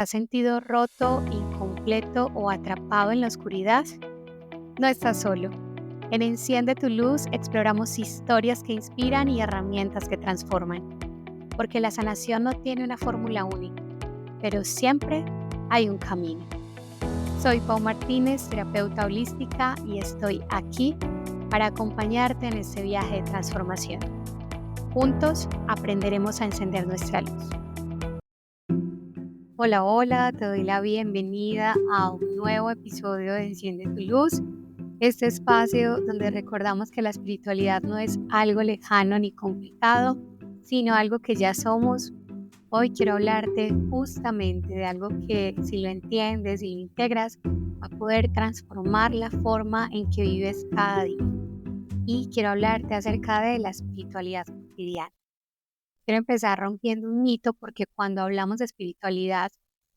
¿Has sentido roto, incompleto o atrapado en la oscuridad? No estás solo. En Enciende tu Luz exploramos historias que inspiran y herramientas que transforman, porque la sanación no tiene una fórmula única, pero siempre hay un camino. Soy Pau Martínez, terapeuta holística, y estoy aquí para acompañarte en este viaje de transformación. Juntos aprenderemos a encender nuestra luz. Hola, hola, te doy la bienvenida a un nuevo episodio de Enciende tu Luz, este espacio donde recordamos que la espiritualidad no es algo lejano ni complicado, sino algo que ya somos. Hoy quiero hablarte justamente de algo que, si lo entiendes y lo integras, va a poder transformar la forma en que vives cada día. Y quiero hablarte acerca de la espiritualidad cotidiana. Quiero empezar rompiendo un mito porque cuando hablamos de espiritualidad,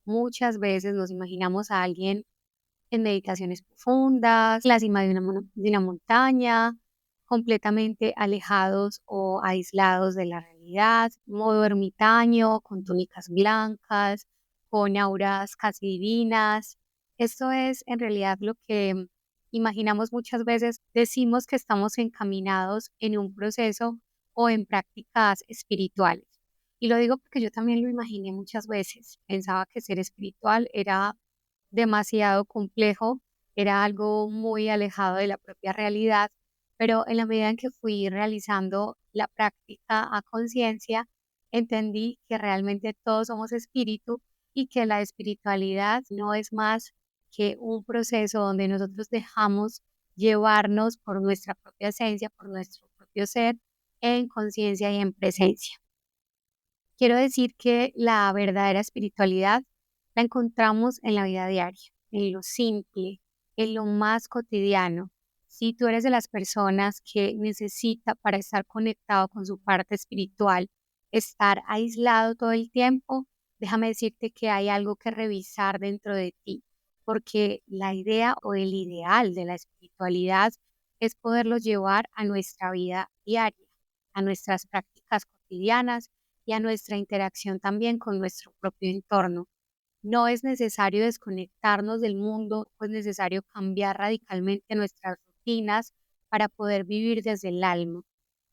muchas veces nos imaginamos a alguien en meditaciones profundas, en la cima de una montaña, completamente alejados o aislados de la realidad, modo ermitaño, con túnicas blancas, con auras casi divinas. Esto es en realidad lo que imaginamos muchas veces. Decimos que estamos encaminados en un proceso o en prácticas espirituales. Y lo digo porque yo también lo imaginé muchas veces. Pensaba que ser espiritual era demasiado complejo, era algo muy alejado de la propia realidad, pero en la medida en que fui realizando la práctica a conciencia, entendí que realmente todos somos espíritu y que la espiritualidad no es más que un proceso donde nosotros dejamos llevarnos por nuestra propia esencia, por nuestro propio ser, en conciencia y en presencia. Quiero decir que la verdadera espiritualidad la encontramos en la vida diaria, en lo simple, en lo más cotidiano. Si tú eres de las personas que necesita para estar conectado con su parte espiritual, estar aislado todo el tiempo, déjame decirte que hay algo que revisar dentro de ti, porque la idea o el ideal de la espiritualidad es poderlo llevar a nuestra vida diaria, a nuestras prácticas cotidianas y a nuestra interacción también con nuestro propio entorno. No es necesario desconectarnos del mundo, no es necesario cambiar radicalmente nuestras rutinas para poder vivir desde el alma,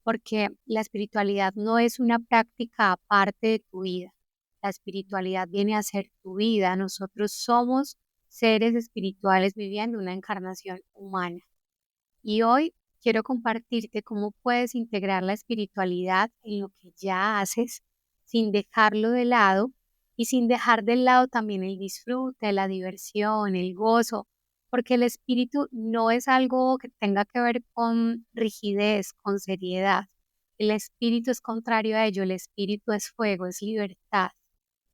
porque la espiritualidad no es una práctica aparte de tu vida. La espiritualidad viene a ser tu vida. Nosotros somos seres espirituales viviendo una encarnación humana. Y hoy quiero compartirte cómo puedes integrar la espiritualidad en lo que ya haces sin dejarlo de lado y sin dejar de lado también el disfrute, la diversión, el gozo, porque el espíritu no es algo que tenga que ver con rigidez, con seriedad. El espíritu es contrario a ello, el espíritu es fuego, es libertad,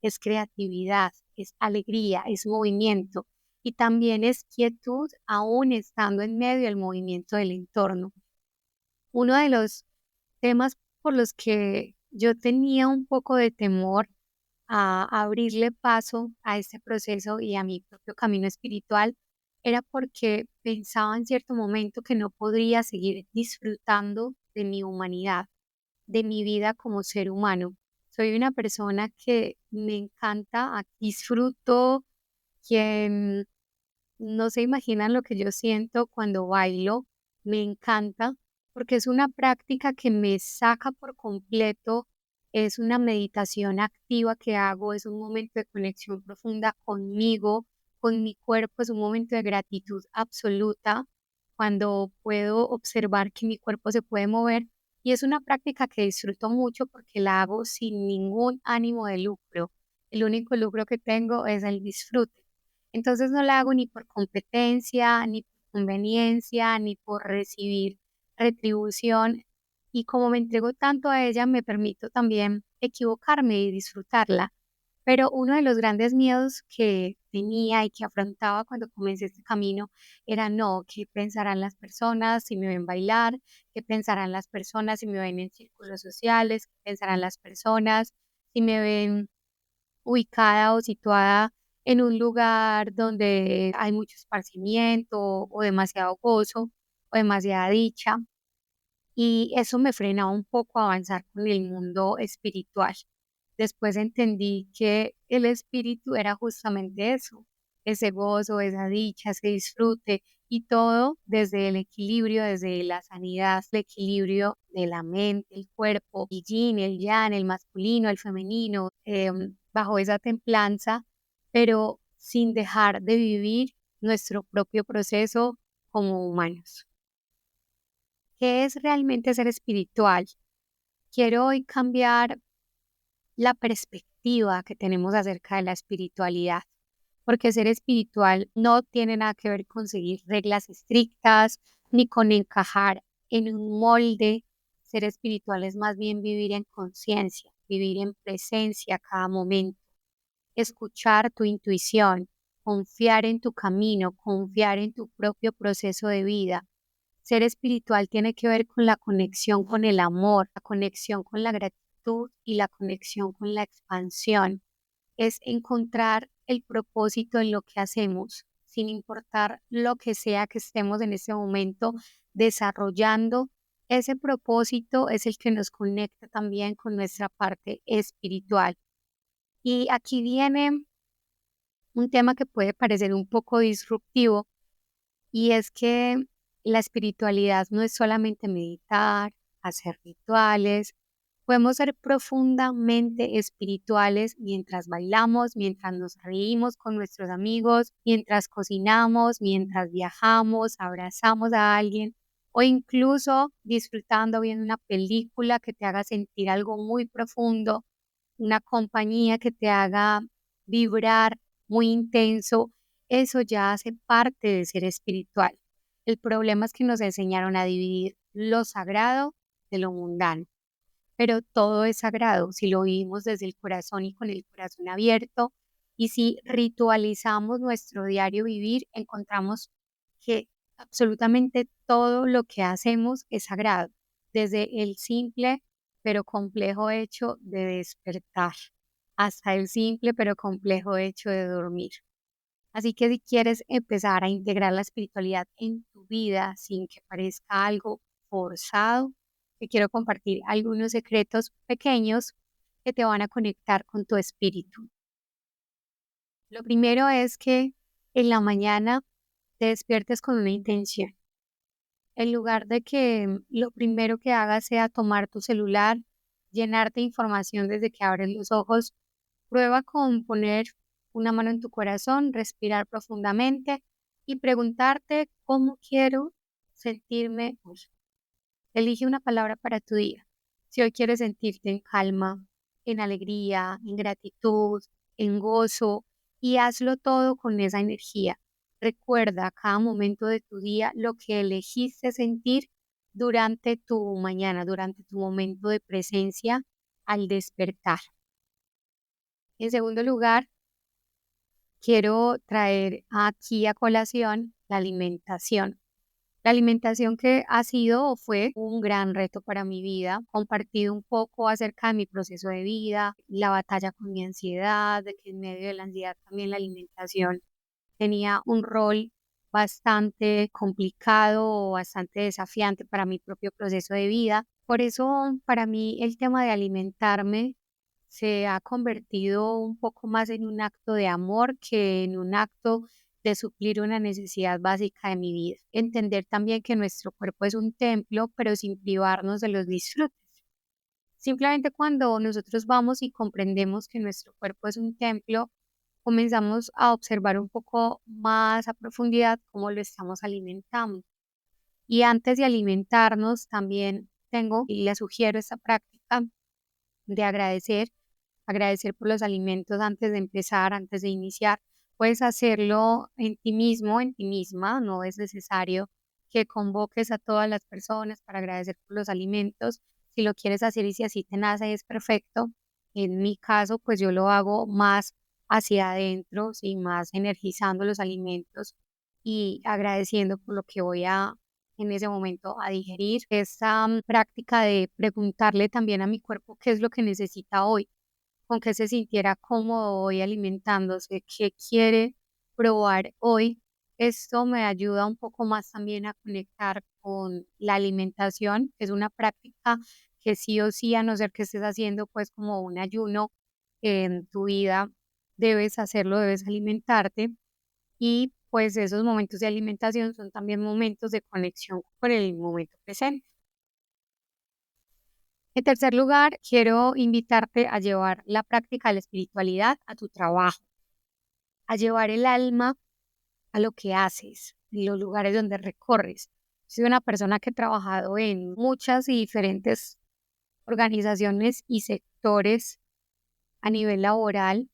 es creatividad, es alegría, es movimiento y también es quietud aún estando en medio del movimiento del entorno. Uno de los temas por los que yo tenía un poco de temor a abrirle paso a este proceso y a mi propio camino espiritual era porque pensaba en cierto momento que no podría seguir disfrutando de mi humanidad, de mi vida como ser humano. Soy una persona que me encanta, disfruto, que no se imaginan lo que yo siento cuando bailo, me encanta, porque es una práctica que me saca por completo, es una meditación activa que hago, es un momento de conexión profunda conmigo, con mi cuerpo, es un momento de gratitud absoluta cuando puedo observar que mi cuerpo se puede mover y es una práctica que disfruto mucho porque la hago sin ningún ánimo de lucro. El único lucro que tengo es el disfrute. Entonces no la hago ni por competencia, ni por conveniencia, ni por recibir retribución. Y como me entrego tanto a ella, me permito también equivocarme y disfrutarla. Pero uno de los grandes miedos que tenía y que afrontaba cuando comencé este camino era no, ¿qué pensarán las personas si me ven bailar? ¿Qué pensarán las personas si me ven en círculos sociales? ¿Qué pensarán las personas si me ven ubicada o situada en un lugar donde hay mucho esparcimiento o demasiado gozo o demasiada dicha? Y eso me frena un poco a avanzar con el mundo espiritual. Después entendí que el espíritu era justamente eso, ese gozo, esa dicha, ese disfrute y todo desde el equilibrio, desde la sanidad, el equilibrio de la mente, el cuerpo, el yin, el yang, el masculino, el femenino, bajo esa templanza, pero sin dejar de vivir nuestro propio proceso como humanos. ¿Qué es realmente ser espiritual? Quiero hoy cambiar la perspectiva que tenemos acerca de la espiritualidad, porque ser espiritual no tiene nada que ver con seguir reglas estrictas ni con encajar en un molde. Ser espiritual es más bien vivir en conciencia, vivir en presencia cada momento, escuchar tu intuición, confiar en tu camino, confiar en tu propio proceso de vida. Ser espiritual tiene que ver con la conexión con el amor, la conexión con la gratitud y la conexión con la expansión. Es encontrar el propósito en lo que hacemos, sin importar lo que sea que estemos en ese momento desarrollando. Ese propósito es el que nos conecta también con nuestra parte espiritual. Y aquí viene un tema que puede parecer un poco disruptivo, y es que la espiritualidad no es solamente meditar, hacer rituales. Podemos ser profundamente espirituales mientras bailamos, mientras nos reímos con nuestros amigos, mientras cocinamos, mientras viajamos, abrazamos a alguien o incluso disfrutando viendo una película que te haga sentir algo muy profundo, una compañía que te haga vibrar muy intenso. Eso ya hace parte de ser espiritual. El problema es que nos enseñaron a dividir lo sagrado de lo mundano, pero todo es sagrado si lo vivimos desde el corazón y con el corazón abierto, y si ritualizamos nuestro diario vivir, encontramos que absolutamente todo lo que hacemos es sagrado, desde el simple pero complejo hecho de despertar hasta el simple pero complejo hecho de dormir. Así que si quieres empezar a integrar la espiritualidad en tu vida sin que parezca algo forzado, te quiero compartir algunos secretos pequeños que te van a conectar con tu espíritu. Lo primero es que en la mañana te despiertes con una intención. En lugar de que lo primero que hagas sea tomar tu celular, llenarte de información desde que abres los ojos, prueba con poner una mano en tu corazón, respirar profundamente y preguntarte cómo quiero sentirme hoy. Elige una palabra para tu día. Si hoy quieres sentirte en calma, en alegría, en gratitud, en gozo, y hazlo todo con esa energía. Recuerda cada momento de tu día lo que elegiste sentir durante tu mañana, durante tu momento de presencia al despertar. En segundo lugar, quiero traer aquí a colación la alimentación. La alimentación que ha sido o fue un gran reto para mi vida, compartido un poco acerca de mi proceso de vida, la batalla con mi ansiedad, de que en medio de la ansiedad también la alimentación tenía un rol bastante complicado o bastante desafiante para mi propio proceso de vida. Por eso, para mí, el tema de alimentarme se ha convertido un poco más en un acto de amor que en un acto de suplir una necesidad básica de mi vida. Entender también que nuestro cuerpo es un templo, pero sin privarnos de los disfrutes. Simplemente cuando nosotros vamos y comprendemos que nuestro cuerpo es un templo, comenzamos a observar un poco más a profundidad cómo lo estamos alimentando. Y antes de alimentarnos, también tengo y le sugiero esta práctica de agradecer por los alimentos antes de empezar, antes de iniciar. Puedes hacerlo en ti mismo, en ti misma, no es necesario que convoques a todas las personas para agradecer por los alimentos. Si lo quieres hacer y si así te nace, es perfecto. En mi caso, pues yo lo hago más hacia adentro, sí, más energizando los alimentos y agradeciendo por lo que voy a en ese momento a digerir. Esta práctica de preguntarle también a mi cuerpo qué es lo que necesita hoy, con qué se sintiera cómodo hoy alimentándose, qué quiere probar hoy. Esto me ayuda un poco más también a conectar con la alimentación. Es una práctica que sí o sí, a no ser que estés haciendo pues como un ayuno, en tu vida debes hacerlo, debes alimentarte y pues esos momentos de alimentación son también momentos de conexión con el momento presente. En tercer lugar, quiero invitarte a llevar la práctica de la espiritualidad a tu trabajo, a llevar el alma a lo que haces, en los lugares donde recorres. Soy una persona que he trabajado en muchas y diferentes organizaciones y sectores a nivel laboral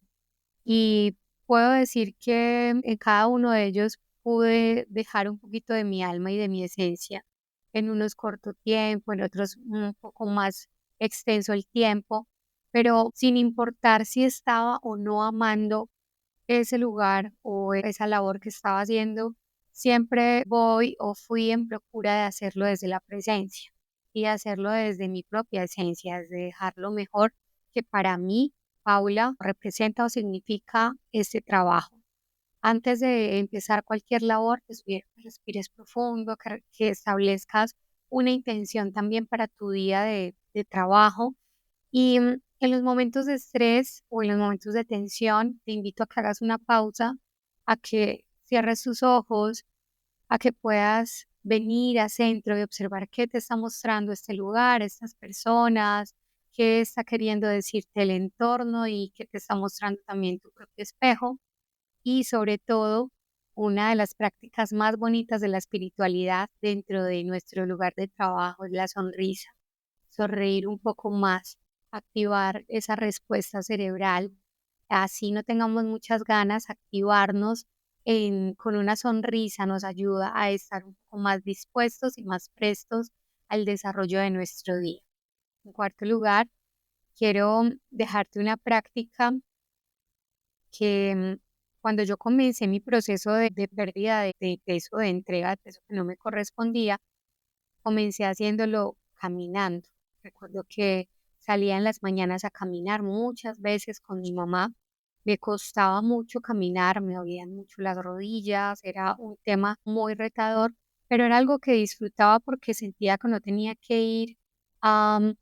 y puedo decir que en cada uno de ellos pude dejar un poquito de mi alma y de mi esencia. En unos corto tiempo, en otros un poco más extenso el tiempo, pero sin importar si estaba o no amando ese lugar o esa labor que estaba haciendo, siempre voy o fui en procura de hacerlo desde la presencia y hacerlo desde mi propia esencia, desde dejar lo mejor que para mí, Paula, representa o significa este trabajo. Antes de empezar cualquier labor, que respires profundo, que establezcas una intención también para tu día de trabajo y en los momentos de estrés o en los momentos de tensión, te invito a que hagas una pausa, a que cierres tus ojos, a que puedas venir a centro y observar qué te está mostrando este lugar, estas personas, qué está queriendo decirte el entorno y qué te está mostrando también tu propio espejo. Y sobre todo, una de las prácticas más bonitas de la espiritualidad dentro de nuestro lugar de trabajo es la sonrisa, sonreír un poco más, activar esa respuesta cerebral. Así no tengamos muchas ganas, activarnos con una sonrisa nos ayuda a estar un poco más dispuestos y más prestos al desarrollo de nuestro día. En cuarto lugar, quiero dejarte una práctica que cuando yo comencé mi proceso de pérdida de peso, de entrega de peso que no me correspondía, comencé haciéndolo caminando. Recuerdo que salía en las mañanas a caminar muchas veces con mi mamá. Me costaba mucho caminar, me dolían mucho las rodillas, era un tema muy retador, pero era algo que disfrutaba porque sentía que no tenía que ir a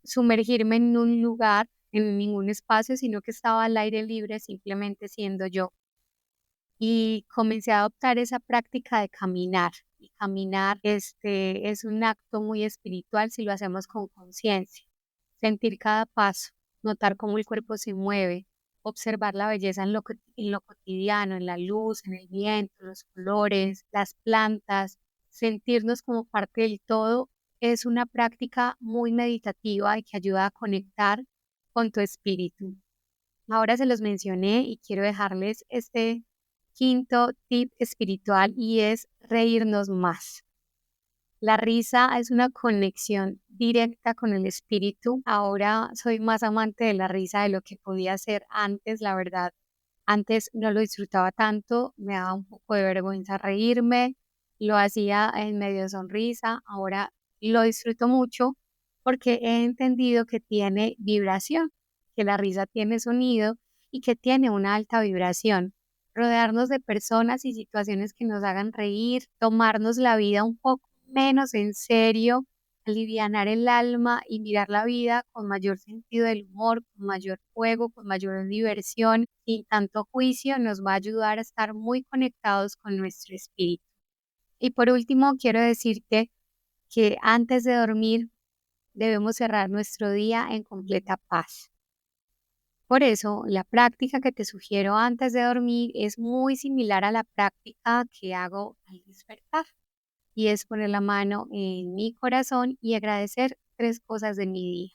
sumergirme en un lugar, en ningún espacio, sino que estaba al aire libre simplemente siendo yo y comencé a adoptar esa práctica de caminar. Y caminar es un acto muy espiritual si lo hacemos con conciencia. Sentir cada paso, notar cómo el cuerpo se mueve, observar la belleza en lo cotidiano, en la luz, en el viento, los colores, las plantas, sentirnos como parte del todo, es una práctica muy meditativa y que ayuda a conectar con tu espíritu. Ahora se los mencioné y quiero dejarles este quinto tip espiritual y es reírnos más. La risa es una conexión directa con el espíritu. Ahora soy más amante de la risa de lo que podía ser antes, la verdad. Antes no lo disfrutaba tanto, me daba un poco de vergüenza reírme, lo hacía en medio de sonrisa. Ahora lo disfruto mucho porque he entendido que tiene vibración, que la risa tiene sonido y que tiene una alta vibración. Rodearnos de personas y situaciones que nos hagan reír, tomarnos la vida un poco menos en serio, alivianar el alma y mirar la vida con mayor sentido del humor, con mayor juego, con mayor diversión, sin tanto juicio, nos va a ayudar a estar muy conectados con nuestro espíritu. Y por último, quiero decirte que antes de dormir debemos cerrar nuestro día en completa paz. Por eso, la práctica que te sugiero antes de dormir es muy similar a la práctica que hago al despertar y es poner la mano en mi corazón y agradecer tres cosas de mi día.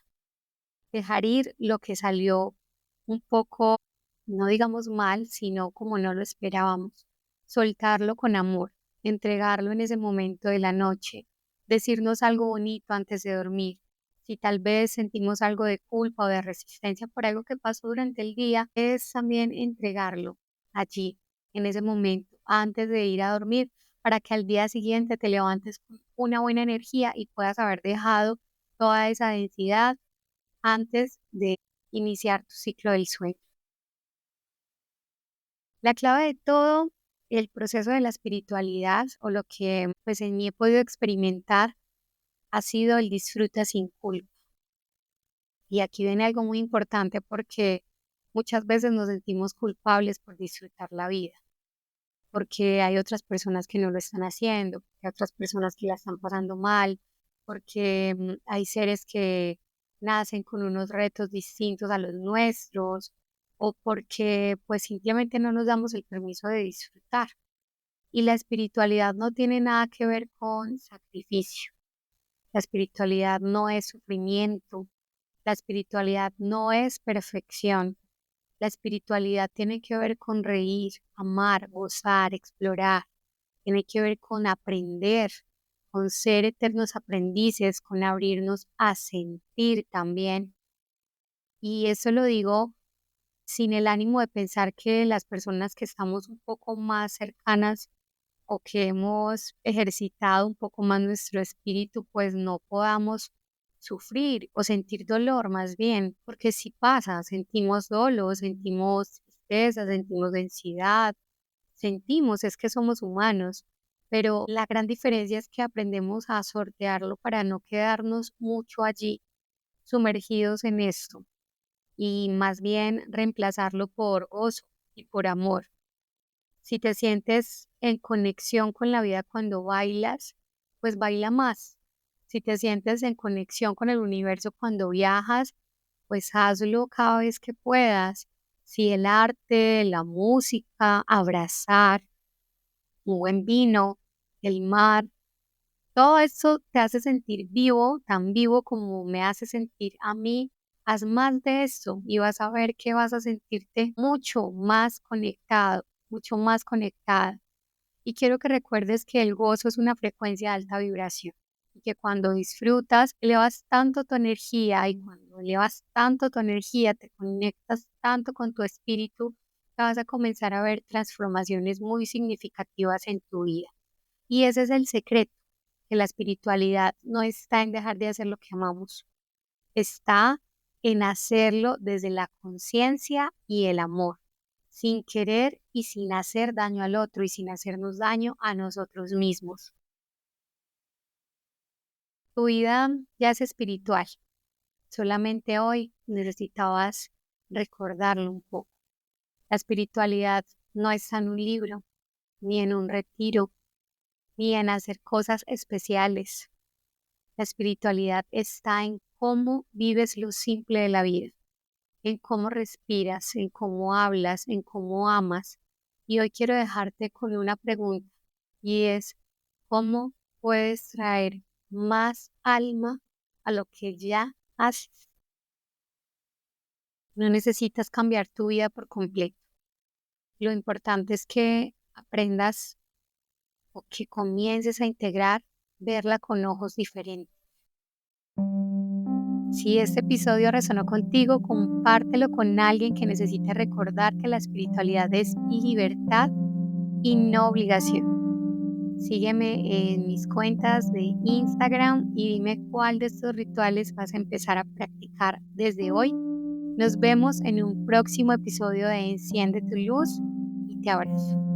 Dejar ir lo que salió un poco, no digamos mal, sino como no lo esperábamos. Soltarlo con amor, entregarlo en ese momento de la noche, decirnos algo bonito antes de dormir. Si tal vez sentimos algo de culpa o de resistencia por algo que pasó durante el día, es también entregarlo allí, en ese momento, antes de ir a dormir, para que al día siguiente te levantes con una buena energía y puedas haber dejado toda esa densidad antes de iniciar tu ciclo del sueño. La clave de todo el proceso de la espiritualidad o lo que pues en mí he podido experimentar ha sido el disfrute sin culpa. Y aquí viene algo muy importante porque muchas veces nos sentimos culpables por disfrutar la vida, porque hay otras personas que no lo están haciendo, porque hay otras personas que la están pasando mal, porque hay seres que nacen con unos retos distintos a los nuestros, o porque pues simplemente no nos damos el permiso de disfrutar. Y la espiritualidad no tiene nada que ver con sacrificio. La espiritualidad no es sufrimiento. La espiritualidad no es perfección. La espiritualidad tiene que ver con reír, amar, gozar, explorar. Tiene que ver con aprender, con ser eternos aprendices, con abrirnos a sentir también. Y eso lo digo sin el ánimo de pensar que las personas que estamos un poco más cercanas o que hemos ejercitado un poco más nuestro espíritu, pues no podamos sufrir o sentir dolor más bien, porque si pasa, sentimos dolor, sentimos tristeza, sentimos ansiedad, sentimos, es que somos humanos, pero la gran diferencia es que aprendemos a sortearlo para no quedarnos mucho allí sumergidos en esto y más bien reemplazarlo por gozo y por amor. Si te sientes en conexión con la vida cuando bailas, pues baila más. Si te sientes en conexión con el universo cuando viajas, pues hazlo cada vez que puedas. Si el arte, la música, abrazar, un buen vino, el mar, todo eso te hace sentir vivo, tan vivo como me hace sentir a mí. Haz más de eso y vas a ver que vas a sentirte mucho más conectado, mucho más conectada. Y quiero que recuerdes que el gozo es una frecuencia de alta vibración y que cuando disfrutas, elevas tanto tu energía y cuando elevas tanto tu energía, te conectas tanto con tu espíritu, que vas a comenzar a ver transformaciones muy significativas en tu vida. Y ese es el secreto, que la espiritualidad no está en dejar de hacer lo que amamos, está en hacerlo desde la conciencia y el amor, sin querer y sin hacer daño al otro y sin hacernos daño a nosotros mismos. Tu vida ya es espiritual, solamente hoy necesitabas recordarlo un poco. La espiritualidad no está en un libro, ni en un retiro, ni en hacer cosas especiales. La espiritualidad está en cómo vives lo simple de la vida, en cómo respiras, en cómo hablas, en cómo amas. Y hoy quiero dejarte con una pregunta y es, ¿cómo puedes traer más alma a lo que ya haces? No necesitas cambiar tu vida por completo. Lo importante es que aprendas o que comiences a integrar, verla con ojos diferentes. Si este episodio resonó contigo, compártelo con alguien que necesite recordar que la espiritualidad es libertad y no obligación. Sígueme en mis cuentas de Instagram y dime cuál de estos rituales vas a empezar a practicar desde hoy. Nos vemos en un próximo episodio de Enciende tu luz y te abrazo.